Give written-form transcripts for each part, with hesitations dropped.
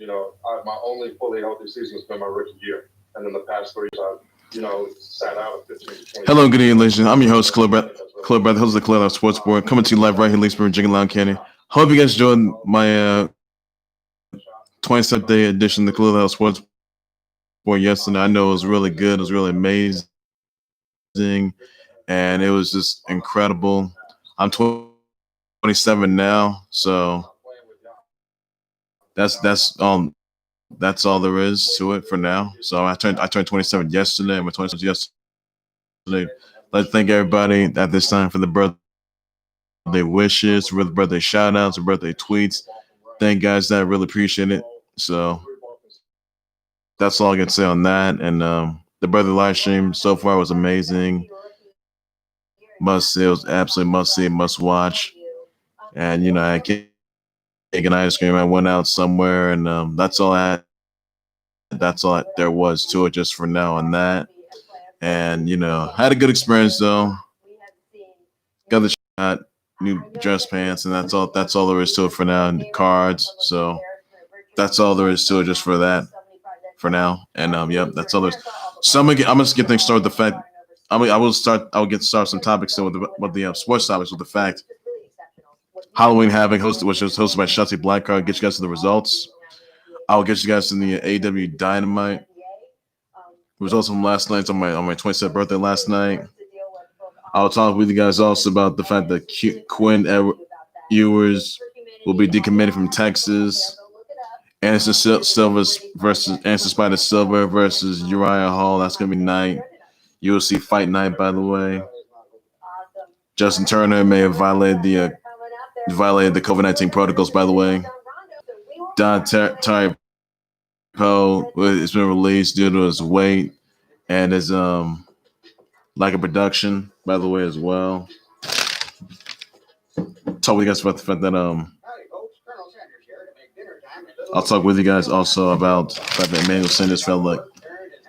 My only fully healthy season has been my rookie year, and then the past 3 years I've sat out of 15 to 20. Hello, good evening, ladies and gentlemen. I'm your host, Khalil, host of the Khalil Sports Board, coming to you live right here in Leesburg, Virginia, Loudoun County. Hope you guys enjoyed my 27th day edition of the Khalil Sports Board yesterday. I know it was really good. It was really amazing, and it was just incredible. I'm 27 now, so that's all there is to it for now. So I turned 27 yesterday. I'm 27 yesterday. I'd like to thank everybody at this time for the birthday wishes, for the birthday shout outs, the birthday tweets. Thank guys, that I really appreciate it. So that's all I can say on that. And the birthday live stream so far was amazing. It was absolutely must see, must watch. And I can't take an ice cream. I went out somewhere, and that's all there was to it just for now on that. And had a good experience though. Got the shot, new dress pants, and that's all there is to it for now. And the cards, so that's all there is to it just for that for now. And that's all there is. So I'm gonna just get things started with the fact. I'll get started some topics with the sports topics with the fact. Halloween Havoc, which was hosted by Shotzi Blackheart, get you guys to the results. I'll get you guys to the AW Dynamite results from last night on my 27th birthday last night. I'll talk with you guys also about the fact that Quinn Ewers will be decommitted from Texas. Anderson Spida Silva versus Uriah Hall. That's gonna be night. UFC Fight Night, by the way. Justin Turner may have violated the COVID-19 protocols, by the way. Don Typo has been released due to his weight and his lack of production, by the way, as well. Talk with you guys about the fact that I'll talk with you guys also about the fact that Emmanuel Sanders felt like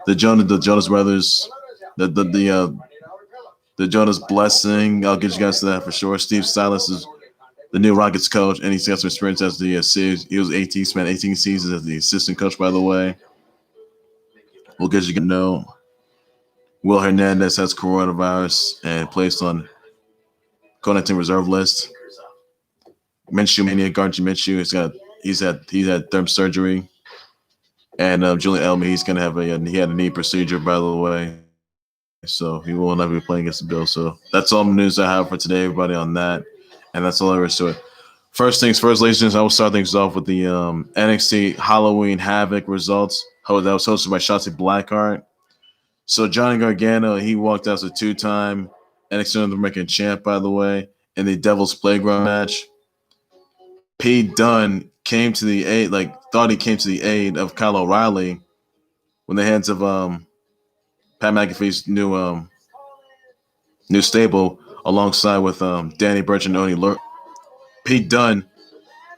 the Jonas Brothers, the Jonas blessing. I'll get you guys to that for sure. Steve Silas is the new Rockets coach, and he's got some experience as the series. He spent 18 seasons as the assistant coach, by the way. We'll get you to know. Will Hernandez has coronavirus and placed on COVID-19 reserve list. Minshew Mania, Gardner Minshew, he's had thumb surgery, and Julian Edelman, he had a knee procedure, by the way, so he will not be playing against the Bills. So that's all the news I have for today, everybody, on that. And that's all there is to it. First things first, ladies and gentlemen, I will start things off with the NXT Halloween Havoc results. That was hosted by Shotzi Blackheart. So Johnny Gargano, he walked out as a 2-time NXT North American champ, by the way, in the Devil's Playground match. Pete Dunne came to the aid, thought he came to the aid of Kyle O'Reilly when the hands of Pat McAfee's new stable, alongside with Danny Burch and Oni Lurk. Pete Dunne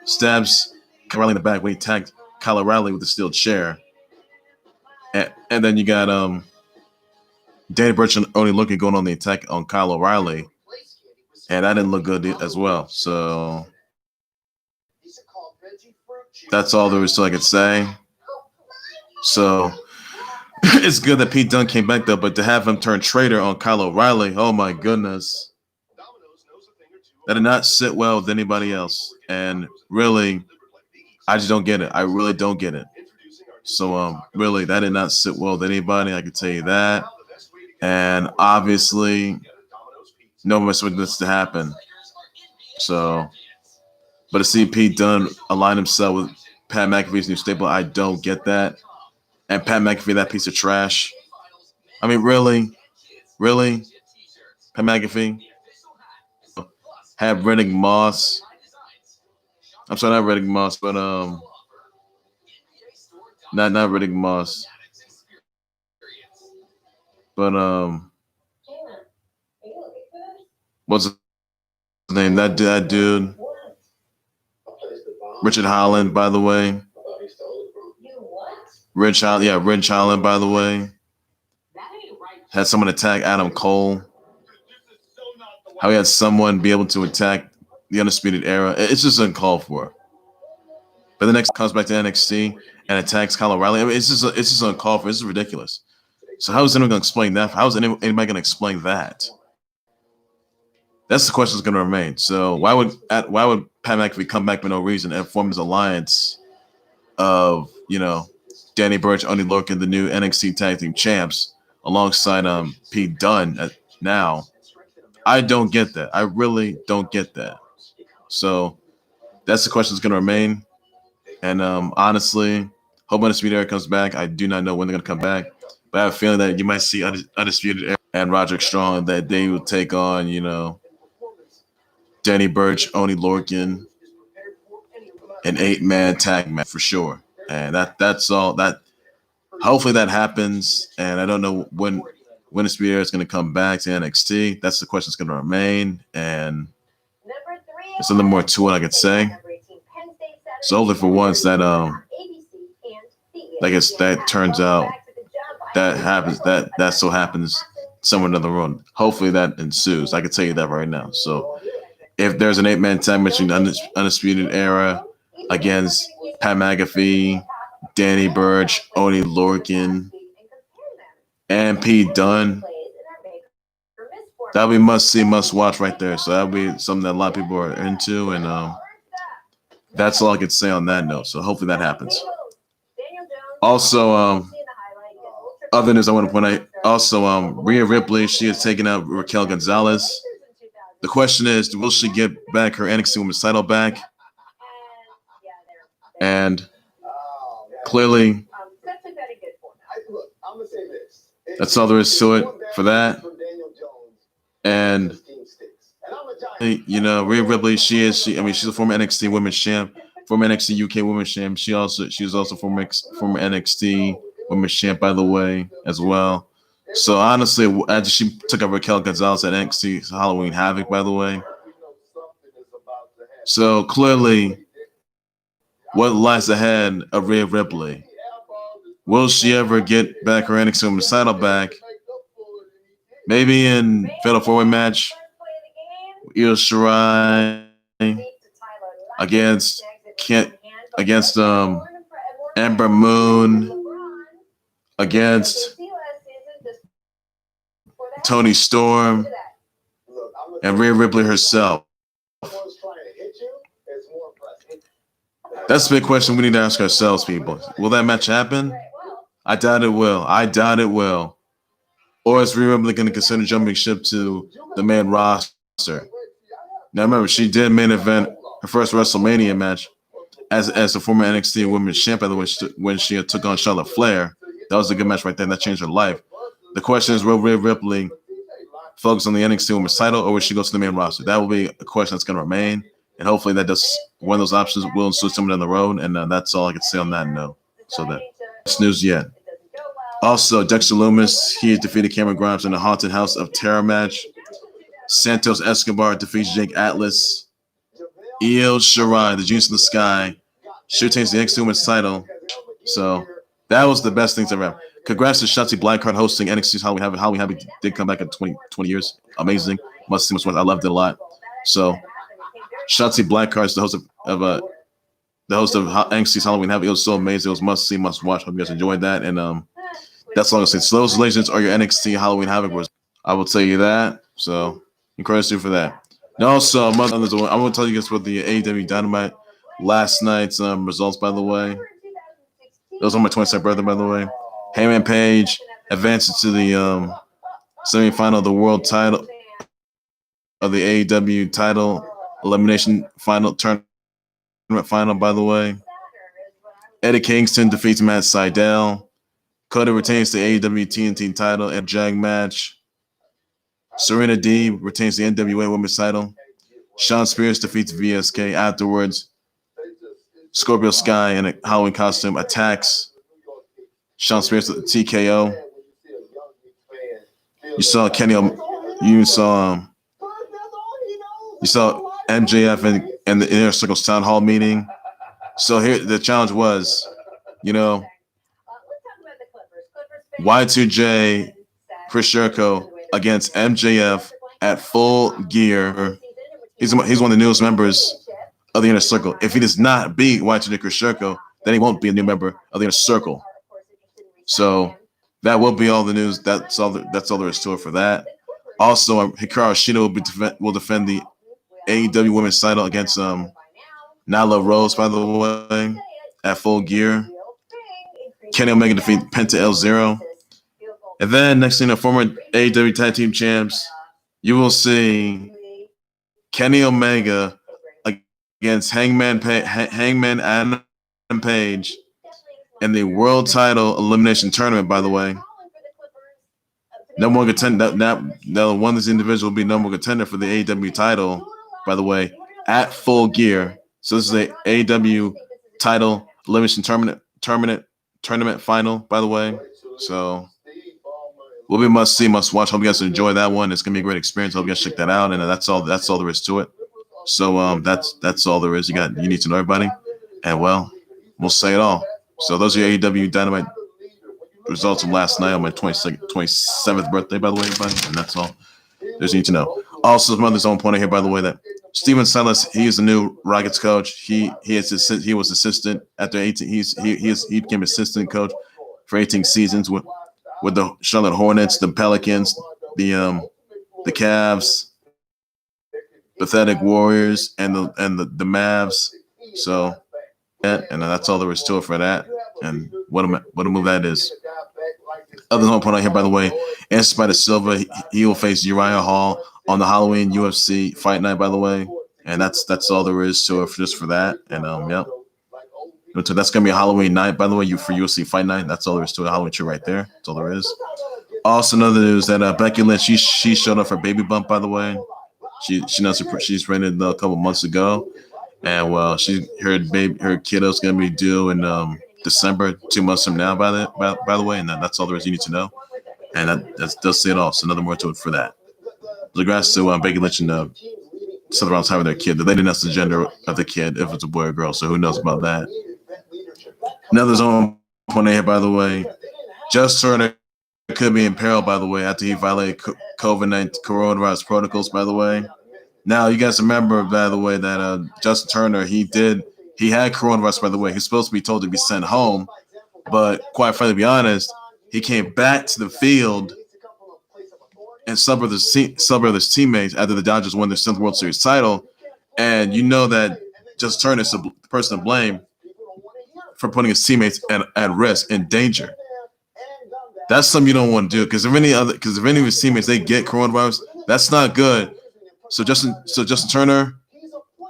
stabs Kyle O'Reilly in the back when he tagged Kyle O'Reilly with the steel chair. And then you got Danny Burch and Oni Lurk going on the attack on Kyle O'Reilly. And that didn't look good as well. So that's all there is to I could say. So it's good that Pete Dunne came back, though, but to have him turn traitor on Kyle O'Reilly, oh my goodness. That did not sit well with anybody else. And really, I just don't get it. I really don't get it. So, really, that did not sit well with anybody. I can tell you that. And obviously, no one expected this to happen. So, but to see Pete Dunne align himself with Pat McAfee's new stable, I don't get that. And Pat McAfee, that piece of trash. I mean, really? Pat McAfee? Have Riddick Moss. I'm sorry, not Riddick Moss, but not Riddick Moss. But what's his name? That dude. Richard Holland, by the way. Rich Holland, by the way. Had someone attack Adam Cole. How he had someone be able to attack the Undisputed Era. It's just uncalled for. But the next comes back to NXT and attacks Kyle O'Reilly. I mean, it's just uncalled for. This is ridiculous. So how is anyone going to explain that? How is anybody going to explain that? That's the question that's going to remain. So why would Pat McAfee come back for no reason and form his alliance of Danny Burch, Oney Lorcan, the new NXT Tag Team Champs, alongside Pete Dunne now? I don't get that. I really don't get that. So that's the question that's going to remain. And honestly, hope Undisputed Era comes back. I do not know when they're going to come back, but I have a feeling that you might see Undisputed Era and Roderick Strong, that they will take on, Danny Burch, Oney Lorcan, an 8-man tag match for sure. And that's all. That hopefully that happens. And I don't know when Undisputed Era is going to come back to NXT. That's the question that's going to remain. And there's nothing more to it I could say. So hopefully for once that I guess that turns out that happens that so happens somewhere down the road. Hopefully that ensues. I can tell you that right now. So if there's an 8-man tag match in Undisputed Era against Pat McAfee, Danny Burch, Oney Lorcan, and Pete Dunne, that'll be must see, must watch right there. So that'll be something that a lot of people are into, and that's all I could say on that note. So hopefully that happens. Also, other news I want to point out. Also, Rhea Ripley, she has taken out Raquel Gonzalez. The question is, will she get back her NXT Women's title back? And clearly, that's all there is to it for that. And Rhea Ripley, she's a former NXT Women's Champ, former NXT UK Women's Champ. She was also former NXT Women's Champ, by the way, as well. So honestly, after she took up Raquel Gonzalez at NXT Halloween Havoc, by the way. So clearly, what lies ahead of Rhea Ripley? Will she ever get back her NXT Women's title back? Maybe in Fatal 4-Way match, Io Shirai against Ember Moon, against Toni Storm, and Rhea Ripley herself. That's the big question we need to ask ourselves, people. Will that match happen? I doubt it will. Or is Rhea Ripley going to consider jumping ship to the main roster? Now remember, she did main event her first WrestleMania match as a former NXT Women's Champ, by the way, when she took on Charlotte Flair. That was a good match right there, and that changed her life. The question is, will Rhea Ripley focus on the NXT Women's title, or will she go to the main roster? That will be a question that's going to remain, and hopefully that does one of those options will ensue somewhere down the road, and that's all I can say on that note. So that's news yet. Also, Dexter Lumis, he has defeated Cameron Grimes in the Haunted House of Terror match. Santos Escobar defeats Jake Atlas. Io Shirai, the Genius of the Sky, she retains the NXT Women's title. So that was the best thing to ever happen. Congrats to Shotzi Blackheart hosting NXT's Halloween Havoc. Did come back in 20 years. Amazing. Must see much more. I loved it a lot. So Shotzi Blackheart is the host of NXT's Halloween Havoc. It was so amazing. It was must see, must watch. Hope you guys enjoyed that. And that's all I'm gonna say. So those legends are your NXT Halloween Havoc. I will tell you that. So encourage you for that. And also, I'm going to tell you guys about the AEW Dynamite last night's results, by the way. It was on my 22nd birthday, by the way. Heyman Page advances to the semifinal of the world title of the AEW title elimination final tournament final, by the way. Eddie Kingston defeats Matt Sydal. Cody retains the AEW TNT title in a Jag match. Serena D retains the NWA Women's title. Shawn Spears defeats VSK. Afterwards, Scorpio Sky in a Halloween costume attacks Shawn Spears with the TKO. You saw MJF in the Inner Circle's town hall meeting. So here the challenge was, Y2J, Chris Jericho against MJF at Full Gear. He's one of the newest members of the Inner Circle. If he does not beat Waichida Kushirko, then he won't be a new member of the Inner Circle. So that will be all the news. That's all there is to it for that. Also, Hikaru Shida will defend the AEW Women's title against Nyla Rose, by the way, at Full Gear. Kenny Omega defeat Penta El-Zero. And then, next thing, the former AEW Tag Team Champs, you will see Kenny Omega against Hangman Adam Page in the World Title Elimination Tournament, by the way. Number one contender, that one this individual will be number one contender for the AEW title, by the way, at Full Gear. So this is the AEW title elimination tournament final, by the way. So will be must see, must watch. Hope you guys enjoy that one. It's gonna be a great experience. Hope you guys check that out. And that's all there is to it. So that's all there is. You need to know everybody. And well, we'll say it all. So those are your AEW Dynamite results from last night on my 27th birthday, by the way, everybody. And that's all there's need to know. Also, some others on point here, by the way, that Steven Silas, he is the new Rockets coach. He was assistant after 18. He became assistant coach for 18 seasons with the Charlotte Hornets, the Pelicans, the Cavs, Pathetic Warriors, and the Mavs. So yeah, and that's all there is to it for that. And what a move that is. Other than point out here, by the way, and Spida Silva, he will face Uriah Hall on the Halloween UFC fight night, by the way. And that's all there is to it just for that. And yep. So that's gonna be a Halloween night, by the way, for UFC fight night. That's all there is to it. Halloween tree right there. That's all there is. Also, another news that Becky Lynch, she showed up for Baby Bump, by the way. She's rented a couple months ago, and well, her kiddo's gonna be due in December, 2 months from now, by the way, and that's all there is you need to know. And that does say it all. So another more to it for that. Regards to Becky Lynch and Seth Rollins having their kid, they didn't ask the gender of the kid, if it's a boy or girl, so who knows about that. Another zone point here, by the way, Just Turner could be in peril, by the way, after he violated COVID-19 coronavirus protocols, by the way. Now, you guys remember, by the way, that Justin Turner, he had coronavirus, by the way. He's supposed to be told to be sent home, but quite frankly, to be honest, he came back to the field and subbed with his teammates after the Dodgers won their 7th World Series title. And you know that Justin Turner is the person to blame for putting his teammates at risk, in danger. That's something you don't want to do, because if any of his teammates, they get coronavirus, that's not good. So Justin Turner,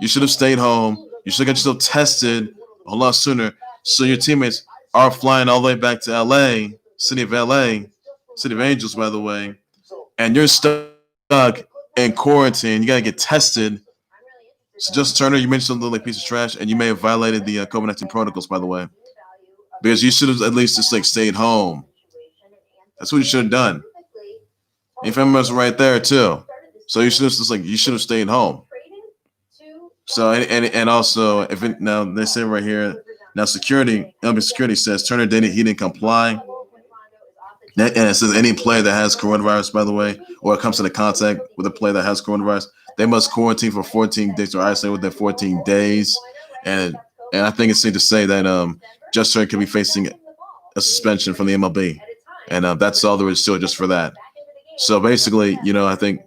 you should have stayed home. You should have got yourself tested a lot sooner, so your teammates are flying all the way back to LA, city of Angels, by the way, and you're stuck in quarantine. You got to get tested. So Justin Turner, you made something like a piece of trash, and you may have violated the COVID-19 protocols, by the way, because you should have at least just stayed home. That's what you should have done. And your family members are right there too, so you should have stayed home. So and also, now they say right here, now security says Turner didn't comply. And it says any player that has coronavirus, by the way, or it comes into contact with a player that has coronavirus, they must quarantine for 14 days or isolate within 14 days. And I think it's safe to say that Justin Turner could be facing a suspension from the MLB. And that's all there is to it just for that. So basically, I think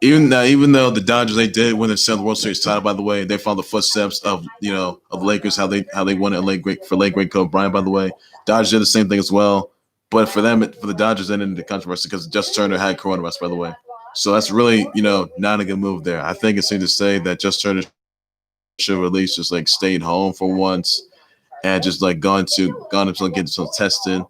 even though the Dodgers, they did win their 7th World Series title, by the way, they followed the footsteps of the Lakers, how they won it for late great Kobe Bryant, by the way. Dodgers did the same thing as well. But for the Dodgers, they ended the controversy because Justin Turner had coronavirus, by the way. So that's really, not a good move there. I think it's safe to say that Justin Turner should at least just stayed home for once and just gone to get himself tested.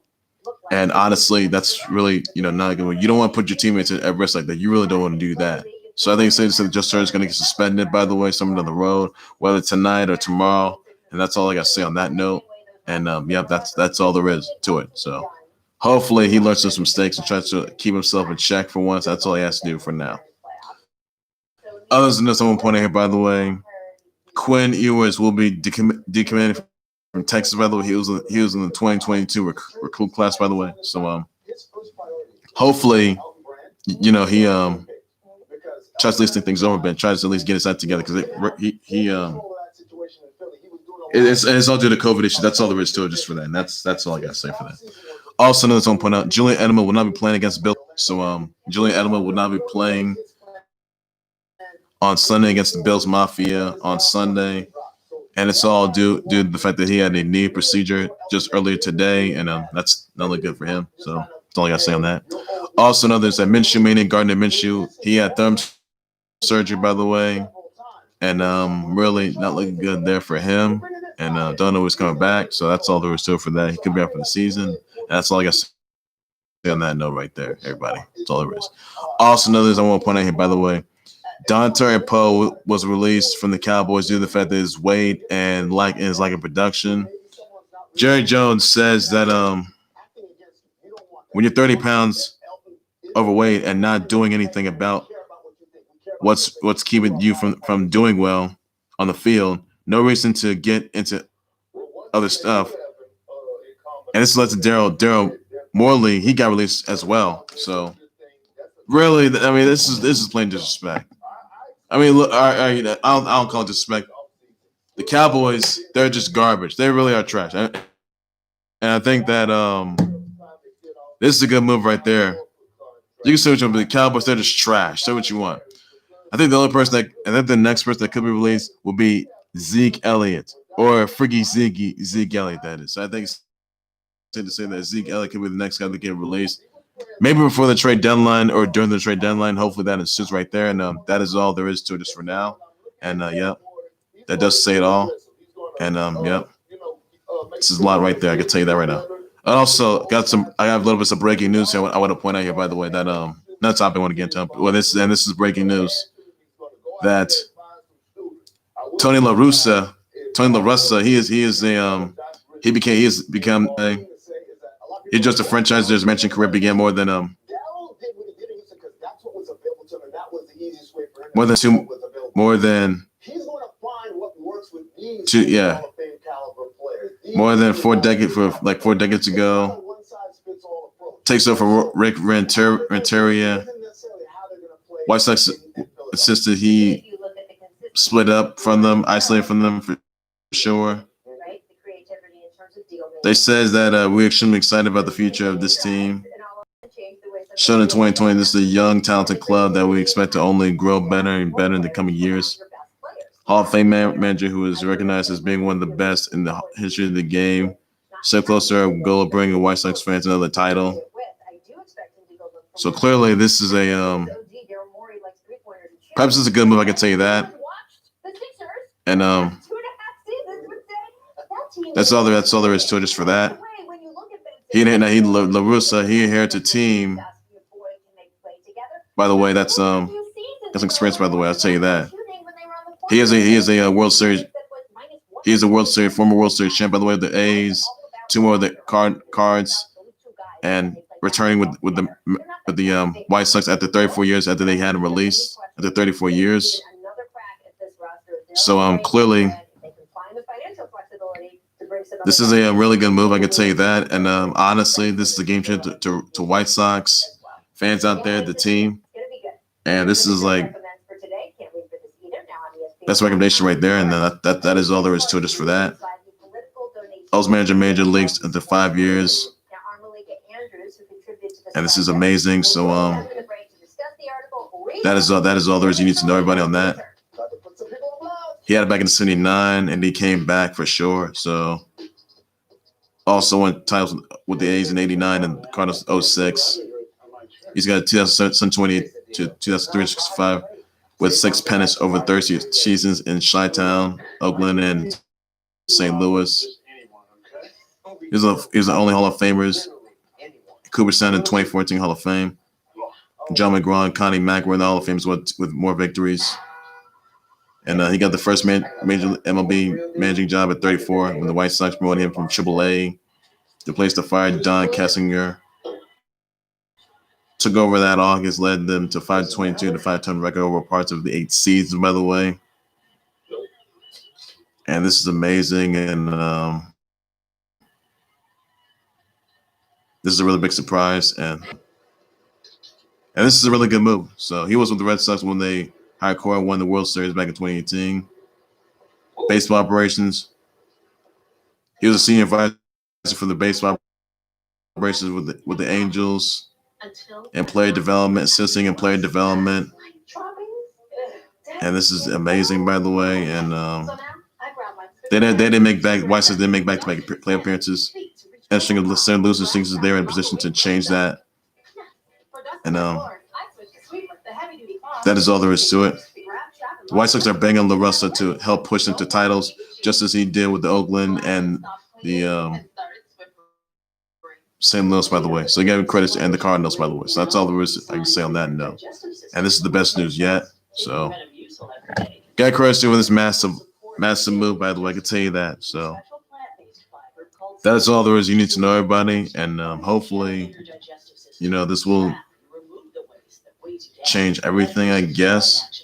And honestly, that's really, not a good move. You don't want to put your teammates at risk like that. You really don't want to do that. So I think it's safe to say that Justin Turner is going to get suspended, by the way, somewhere down the road, whether tonight or tomorrow. And that's all I got to say on that note. And that's all there is to it. So hopefully he learns from his mistakes and tries to keep himself in check for once. That's all he has to do for now. Other than this, I want to point out here, by the way, Quinn Ewers will be decommitted from Texas, by the way. He was in the 2022 recruit class, by the way. So hopefully, he tries to at least think things over, but tries to at least get his side together because it's all due to COVID issues. That's all there is to it, just for that. And that's all I got to say for that. Also, another thing to point out: Julian Edelman will not be playing against Bill. So, Julian Edelman will not be playing on Sunday against the Bills Mafia on Sunday, and it's all due to the fact that he had a knee procedure just earlier today, and that's not really good for him. So that's all I got to say on that. Also, another is that Minshew, meaning Gardner Minshew, he had thumb surgery, by the way, and really not looking good there for him. And don't know who's coming back, so that's all there is to it for that. He could be out for the season. And that's all I got to say on that note right there, everybody. That's all there is. Also, another is I want to point out here, by the way, Dontae Poe was released from the Cowboys due to the fact that his weight and his lack of production. Jerry Jones says that when you're 30 pounds overweight and not doing anything about what's keeping you from doing well on the field, no reason to get into other stuff. And this led to Daryl Morley. He got released as well. So really, I mean, this is plain disrespect. I mean, look, I don't call it disrespect. The Cowboys, they're just garbage. They really are trash. And I think that this is a good move right there. You can say what you want, but the Cowboys, they're just trash. Say what you want. I think the next person that could be released will be Zeke Elliott, or Friggy Zeke Elliott, that is. So I think it's safe to say that Zeke Elliott could be the next guy to get released. Maybe before the trade deadline or during the trade deadline. Hopefully that ensues right there. And that is all there is to it just for now. And, that does say it all. And, this is a lot right there. I can tell you that right now. I also I have a little bit of breaking news here. I want to point out here, by the way, that not topic I want to get into. Well, this is breaking news that Tony La Russa, he just a franchise. There's mentioned career began more than more than 4 decades ago. Takes over Rick Renteria. White Sox insisted he split up from them, isolated from them for sure. They says that we're extremely excited about the future of this team. Shown in 2020, this is a young, talented club that we expect to only grow better and better in the coming years. Hall of Fame manager who is recognized as being one of the best in the history of the game. So close to our goal of bringing White Sox fans another title. So clearly, this is perhaps it's a good move. I can tell you that. And that's all there is to it just for that. La Russa, he inherited a team. By the way, that's experience. By the way, I'll tell you that. He is a World Series. He is a former World Series champ. By the way, the A's, 2 more of the cards, and returning with the White Sox after 34 years after they had him released. After 34 years. So clearly, this is a really good move. I can tell you that. And honestly, this is a game changer to White Sox fans out there, the team. And this is that's a recommendation right there. And that is all there is to it just for that. I was manager major leagues after 5 years. And this is amazing. So that is all there is. You need to know everybody on that. He had it back in '79, and he came back for sure. So also won titles with the A's in '89 and the Cardinals '06. He's got 2020 to 2003-65 with 6 pennants over 30 seasons in Chi-Town, Oakland, and St. Louis. He's the only Hall of Famers. Cooperstown in 2014 Hall of Fame. John McGraw and Connie Mack were in the Hall of Fame with more victories. And he got the first major MLB managing job at 34 when the White Sox promoted him from AAA to place the fired Don Kessinger. Took over that August, led them to 522 to 510 record over parts of the 8 seasons, by the way. And this is amazing. And this is a really big surprise. And And this is a really good move. So he was with the Red Sox when they hired Cora and won the World Series back in 2018. Baseball operations. He was a senior advisor for the baseball operations with the Angels and player development, assisting in player development. And this is amazing, by the way. And they didn't make back. White Sox didn't make back to make play appearances. And string of losing things is there in position to change that. And that is all there is to it. The White Sox are banging on La Russa to help push them to titles, just as he did with the Oakland and the St. Louis, by the way. So again, credits and the Cardinals, by the way. So that's all there is I can say on that note. And this is the best news yet. So got credits to this massive move, by the way. I can tell you that. So that is all there is. You need to know, everybody, and hopefully, this will change everything, I guess.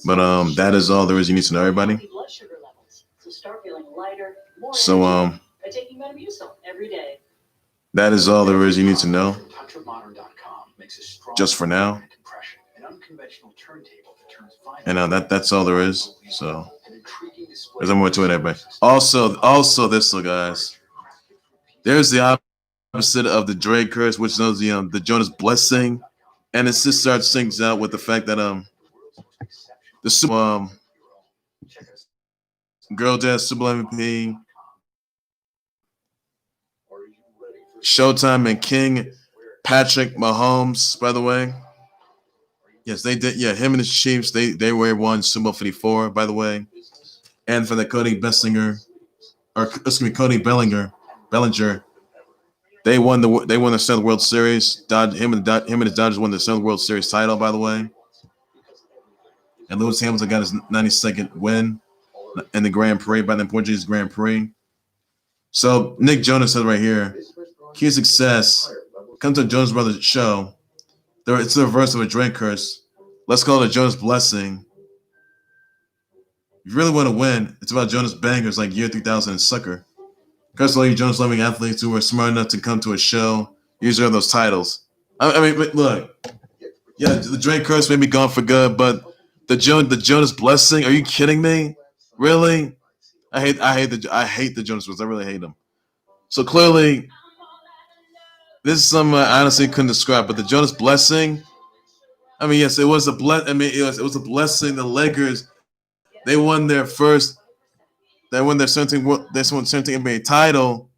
But that is all there is. You need to know, everybody. So that is all there is. You need to know. Just for now. And that's all there is. So there's more to it, everybody. Also this, guys. There's the opposite of the Drake curse, which knows the Jonas blessing, and it just starts things out with the fact that the girl dad Super MVP, Showtime and King Patrick Mahomes, by the way. Yes, they did. Yeah, him and his Chiefs, they won Sumo 54, by the way. And for the Cody Bellinger, they won the 7th World Series. Him and his Dodgers won the 7th World Series title, by the way. And Lewis Hamilton got his 92nd win in the Grand Prix by the Portuguese Grand Prix. So Nick Jonas said right here, key to success, come to the Jonas Brothers show. It's the reverse of a Drake curse. Let's call it a Jonas blessing. If you really want to win, it's about Jonas bangers like Year 3000 and Sucker. Curse all you Jonas loving athletes who are smart enough to come to a show. Usually are those titles. I mean, look. Yeah, the Drake curse may be gone for good, but the Jonas blessing. Are you kidding me? Really? I hate the Jonas Brothers. I really hate them. So clearly, this is something I honestly couldn't describe. But the Jonas blessing. I mean, yes, it was a it was a blessing. The Lakers, they won their 17th NBA title.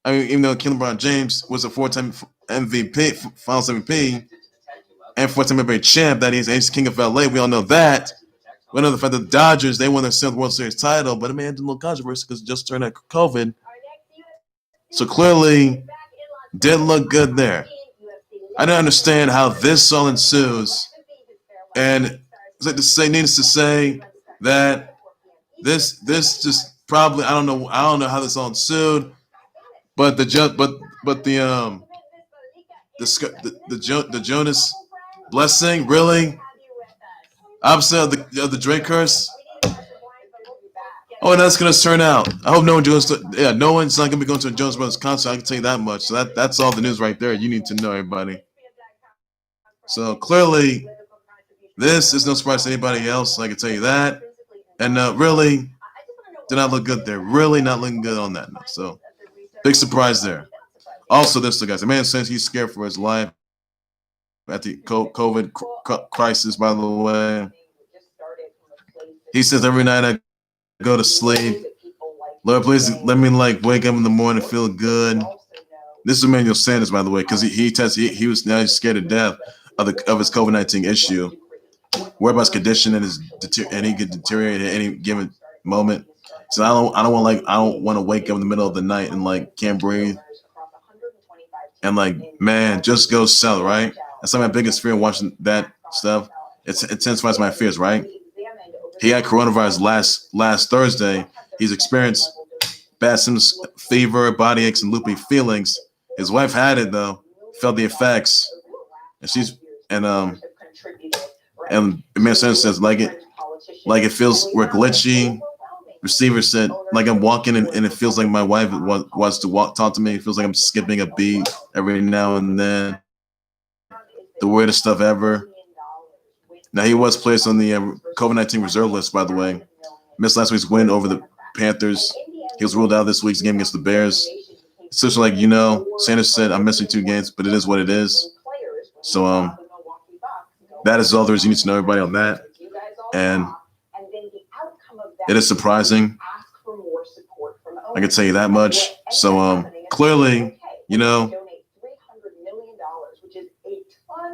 I mean, even though LeBron James was a 4-time MVP, Finals MVP, and 4-time NBA champ, that he's king of LA. We all know that. We know the fact that the Dodgers, they won their 7th World Series title, but it had a little controversy because it just turned out COVID. So clearly, didn't look good there. I don't understand how this all ensues, and it's like to say, needless to say, that this just probably I don't know how this all ensued, but the Jonas blessing, really, opposite of the Drake curse. Oh, and that's gonna turn out. I hope no one's not gonna be going to a Jonas Brothers concert. I can tell you that much. So that's all the news right there. You need to know, everybody. So clearly, this is no surprise to anybody else. I can tell you that. And really, did not look good there. Really not looking good on that note. So big surprise there. Also, this, guys, the man says he's scared for his life at the COVID crisis. By the way, he says every night I go to sleep, Lord, please let me wake up in the morning and feel good. This is Emmanuel Sanders, by the way, because he was now scared to death of his COVID-19 issue. Worried about his condition and he could deteriorate at any given moment. So I don't want to wake up in the middle of the night and can't breathe. And man, just go south, right? That's my biggest fear watching that stuff. It intensifies my fears, right? He had coronavirus last Thursday. He's experienced bad symptoms, fever, body aches, and loopy feelings. His wife had it though, felt the effects, and Sanders says it feels we're glitchy. Receiver said I'm walking and it feels like my wife wants to talk to me. It feels like I'm skipping a beat every now and then. the weirdest stuff ever. Now, he was placed on the COVID-19 reserve list, by the way. Missed last week's win over the Panthers. He was ruled out this week's game against the Bears. It's just like, Santos said, I'm missing 2 games, but it is what it is. So that is all there is. You need to know everybody on that. And it is surprising. I can tell you that much. So clearly, a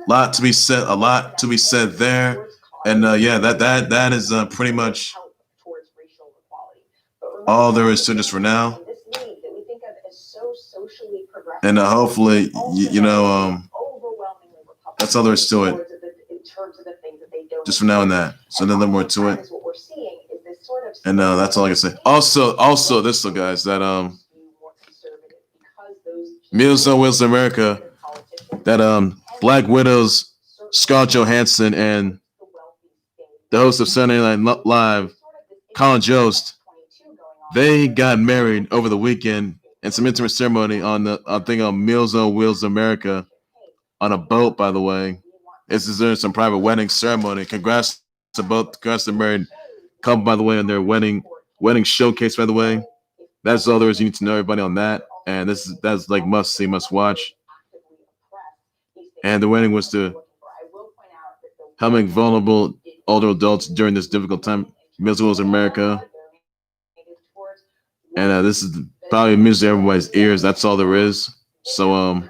lot to be said there. And that is pretty much all there is to this for now. And hopefully, that's all there is to it. Just for now and that. So nothing more to it. And that's all I can say. Also, this, guys, that Meals on Wheels America, that Black Widow's Scarlett Johansson and the host of Saturday Night Live, Colin Jost, they got married over the weekend in some intimate ceremony on Meals on Wheels America on a boat, by the way. This is during some private wedding ceremony. Congrats to both. Congrats to the married couple, by the way, on their wedding showcase, by the way. That's all there is. You need to know everybody on that. And that's like must see, must watch. And the wedding was to helping vulnerable older adults during this difficult time. Meals on Wheels America. And this is probably music to everybody's ears. That's all there is. So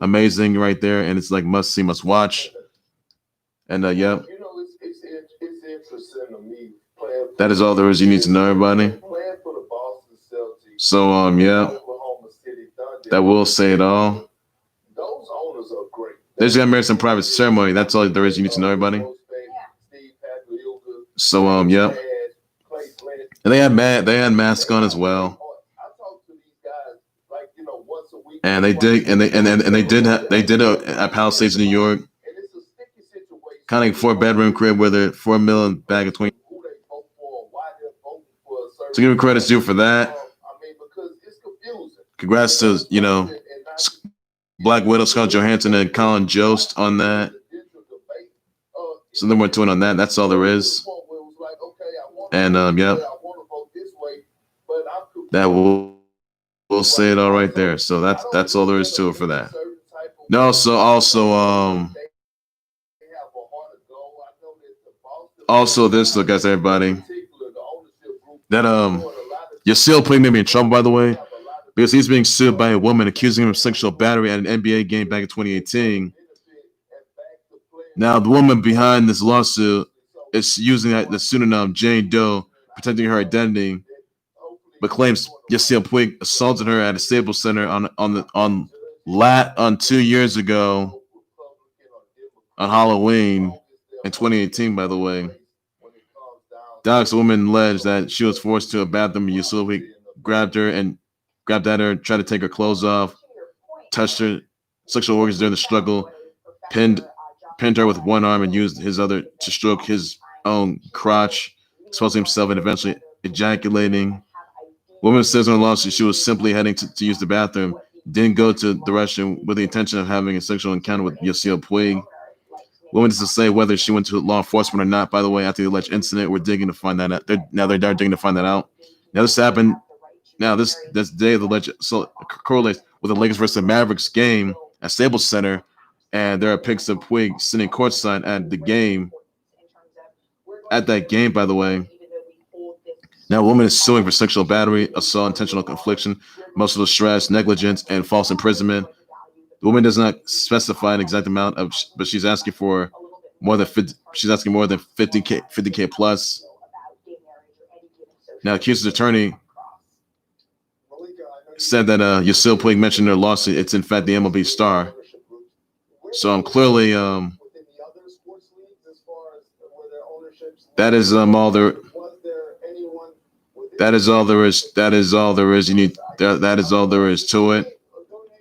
amazing right there. And it's like must see, must watch. And yeah. That is all there is. You need to know everybody. So yeah. That will say it all. They just got married some private ceremony. That's all there is. You need to know everybody. So yeah. And they had masks on as well. And they did at Palisades, New York. Kind of 4-bedroom crib with a $4 million bag of twins. So give credits due for that. Congrats to Black Widow, Scarlett Johansson, and Colin Jost on that. So then we're doing on that. That's all there is. And yeah, that we'll say it all right there. So that's all there is to it for that. No, so also this, look, guys, everybody, that Yasiel Puig may be in trouble, by the way, because he's being sued by a woman accusing him of sexual battery at an NBA game back in 2018. Now, the woman behind this lawsuit is using the pseudonym Jane Doe, protecting her identity, but claims Yasiel Puig assaulted her at a Staples Center on 2 years ago on Halloween in 2018, by the way. The woman alleged that she was forced to a bathroom and Yasiel Puig grabbed at her, tried to take her clothes off, touched her sexual organs during the struggle, pinned her with one arm and used his other to stroke his own crotch, exposing himself and eventually ejaculating. Woman says in a lawsuit she was simply heading to use the bathroom, didn't go to the restroom with the intention of having a sexual encounter with Yasiel Puig. Woman doesn't say whether she went to law enforcement or not, by the way, after the alleged incident. We're digging to find that out. They're digging to find that out. Now this happened. Now this day the alleged correlates with the Lakers versus the Mavericks game at Staples Center, and there are pics of Puig sitting courtside at the game. At that game, by the way. Now, a woman is suing for sexual battery, assault, intentional infliction, emotional distress, negligence, and false imprisonment. The woman does not specify an exact amount but she's asking for more than 50. She's asking more than 50K plus. Now, accused's attorney said that Yasiel Puig mentioned in her lawsuit. It's in fact the MLB star. So I'm clearly that is all there. That is all there is. That is all there is. That is all there is to it.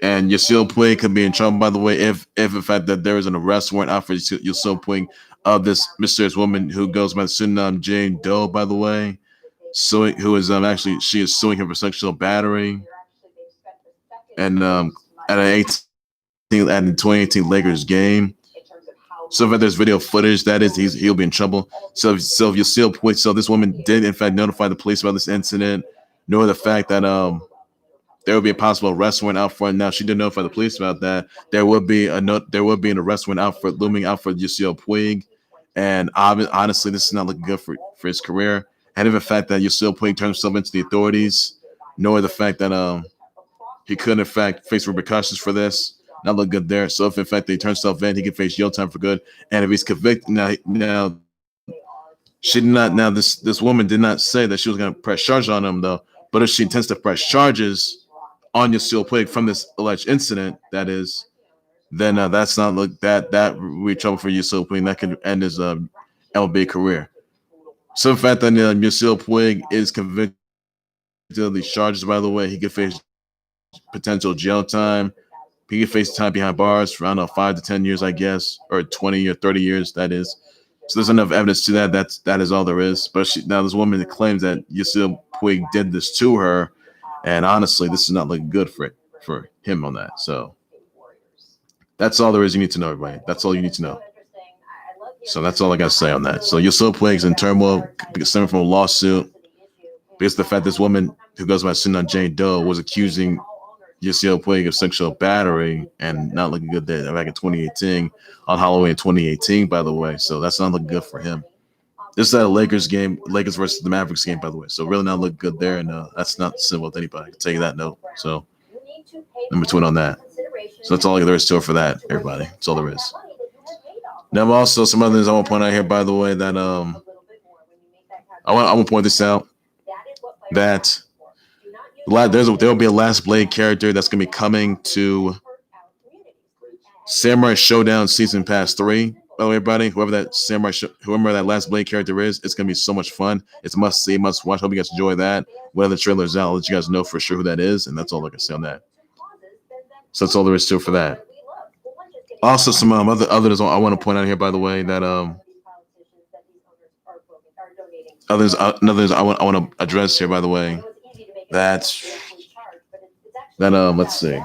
And Yasiel Puig could be in trouble, by the way, if in fact that there is an arrest warrant out for Yasiel Puig of this mysterious woman who goes by the pseudonym Jane Doe, by the way, who is actually she is suing him for sexual battery. And at an Lakers game. So if there's video footage, that is, he'll be in trouble. So if you see a point, so this woman did in fact notify the police about this incident, nor the fact that there would be a possible arrest warrant out for it. Now she did notify the police about that. There would be an arrest warrant out for looming out for Yasiel Puig, and honestly, this is not looking good for his career. And even the fact that Yasiel Puig turned himself into the authorities, nor the fact that he could in fact face repercussions for this. Not look good there. So if in fact he turns himself in, he can face jail time for good. And if he's convicted, now she did not. Now this woman did not say that she was going to press charges on him though. But if she intends to press charges on Yasiel Puig from this alleged incident, that is, then that's not look that would be trouble for Yasiel Puig. That could end his LB career. So the fact that Yasiel Puig is convicted of these charges, by the way, he could face potential jail time. He could face time behind bars for, I don't know, 5 to 10 years, I guess, or 20 or 30 years, that is. So there's enough evidence to that. That is all there is. But now this woman claims that Yasiel Puig did this to her, and honestly, this is not looking good for him on that. So that's all there is you need to know, everybody. That's all you need to know. So that's all I got to say on that. So Yasiel Puig's in turmoil stemming from a lawsuit because of the fact this woman who goes by Sunan Jane Doe was accusing Yasiel Puig of sexual battery and not looking good there back in 2018 on Halloween 2018, by the way. So that's not looking good for him. This is a Lakers game, Lakers versus the Mavericks game, by the way. So really not looking good there, and that's not simple with anybody. I can tell you that note. So number 2 on that. So that's all there is to it for that, everybody. That's all there is. Now also some other things I want to point out here, by the way, that I want to point this out that there will be a Last Blade character that's going to be coming to Samurai Showdown Season Pass 3. By the way, everybody, whoever that Last Blade character is, it's going to be so much fun. It's must see, must watch. Hope you guys enjoy that. When the trailer's out, I'll let you guys know for sure who that is, and that's all I can say on that. So that's all there is to it for that. Also, some others I want to point out here, by the way, that others I want to address here, by the way. Let's see.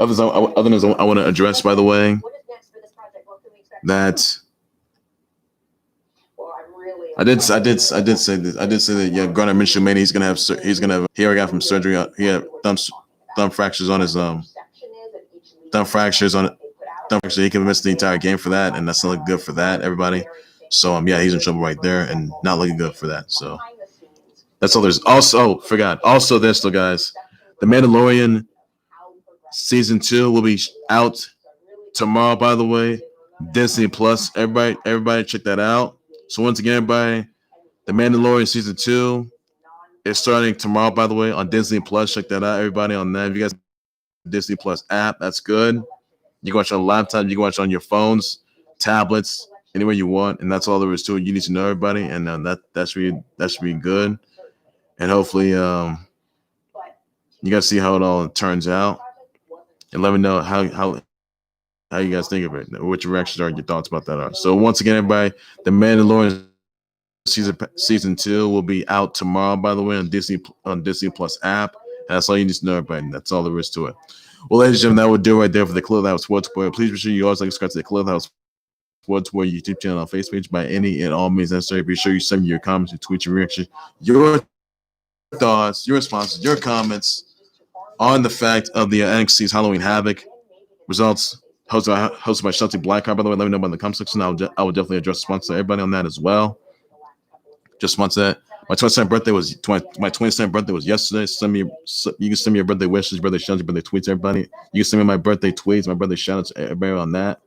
Others I want to address, by the way, that I did say this. I did say that Gargano mentioned maybe he's gonna have he got from surgery. He had thumb fractures on his thumb fractures. He can miss the entire game for that, and that's not looking good for that, everybody. So he's in trouble right there, and not looking good for that. So. That's all there's. Also, forgot. Also, this, though, guys. The Mandalorian Season 2 will be out tomorrow, by the way. Disney Plus. Everybody check that out. So, once again, everybody, The Mandalorian Season 2 is starting tomorrow, by the way, on Disney Plus. Check that out, everybody, on that. If you guys have the Disney Plus app, that's good. You can watch on a laptop. You can watch on your phones, tablets, anywhere you want. And that's all there is to it. You need to know, everybody. And that should be good. And hopefully, you guys see how it all turns out, and let me know how you guys think of it, what your reactions are, and your thoughts about that are. So once again, everybody, The Mandalorian season 2 will be out tomorrow, by the way, on Disney Plus app. And that's all you need to know, everybody. And that's all there is to it. Well, ladies and gentlemen, that would do it right there for the Clubhouse Sports Boy. Please be sure you always subscribe to the Clubhouse Sports Boy YouTube channel on Facebook page by any and all means necessary. Be sure you send me your comments, your tweets, your reactions, your thoughts, your responses, your comments on the fact of the NXT's Halloween Havoc results hosted by Shelty Blackheart. By the way, let me know about in the comment section. I will definitely address sponsor everybody on that as well. Just sponsor that. My 22nd birthday was yesterday. You can send me your birthday wishes, birthday shoutouts, birthday tweets, everybody. You can send me my birthday tweets, my birthday shoutouts, everybody on that.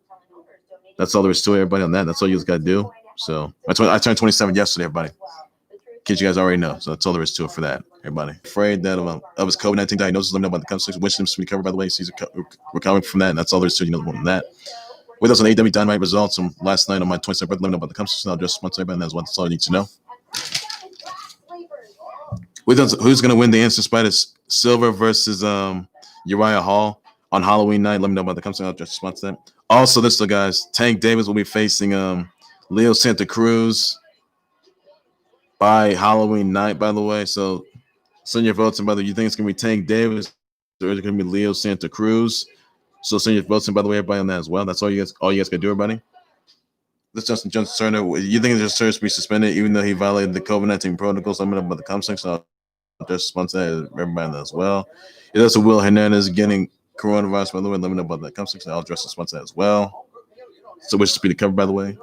That's all there is to it, everybody on that. That's all you guys got to do. So I turned 27 yesterday, everybody. In case you guys already know. So that's all there is to it for that, everybody. Afraid that of his COVID-19 diagnosis, let me know about the comment section. Wish him to recover, by the way. He's recovering from that, and that's all there is to it. You know more than that. With us on AEW Dynamite results from last night on my 27th birthday, let me know about the comment section. I'll just sponsor everybody, and that's all you need to know. With us, who's going to win the Instant Spida Silva versus Uriah Hall on Halloween night? Let me know about the comment section. I'll just sponsor that. Also, this, guys, Tank Davis will be facing Leo Santa Cruz by Halloween night, by the way. So send your votes on whether you think it's going to be Tank Davis or is it going to be Leo Santa Cruz. So send your votes in, by the way, everybody on that as well. That's all you guys can do, everybody. This Justin Turner. You think Justin Turner should be suspended even though he violated the COVID-19 protocols? I'm about the comment section. I'll just respond to that, everybody as well. It also Will Hernandez getting coronavirus, by the way. Let me know about that comment section. I'll address response to that as well. So which should be the cover, by the way.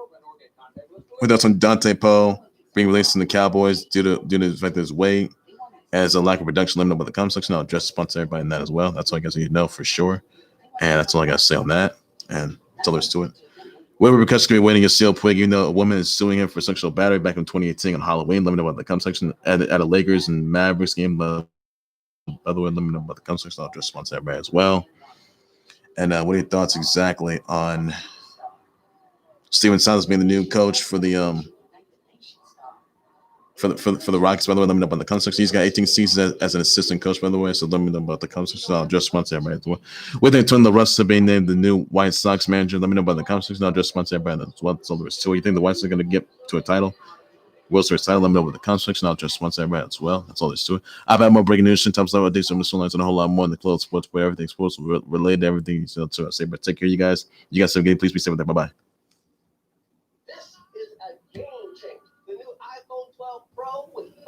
With us on Dante Poe being released from the Cowboys due to the fact that his weight as a lack of production. Let me know about the comment section. I'll address response to everybody in that as well. That's all you guys need to know for sure. And that's all I got to say on that. And that's all there's to it. Weber because going to be waiting a seal Puig, even though a woman is suing him for sexual battery back in 2018 on Halloween. Let me know about the comment section at a Lakers and Mavericks game. By the way, let me know about the comment section. I'll just respond to everybody as well. And what are your thoughts exactly on Steven Silas being the new coach for the for the Rockets? By the way, let me know about the comment section. He's got 18 seasons as an assistant coach, by the way. So let me know about the comment section. I'll just respond to everybody as well. With Antonio Russell being named the new White Sox manager, let me know about the comment section. I'll just respond to everybody as well. That's all there is to it. You think the White Sox are going to get to a title? World Series title? Let me know about the comment section. I'll just respond to everybody as well. That's all there's to it. I've had more breaking news, times of updates on the storylines, and a whole lot more in the clothes sports, where everything's sports related to everything. So I say, but take care, you guys. You guys have a good day. Please be safe with that. Bye bye.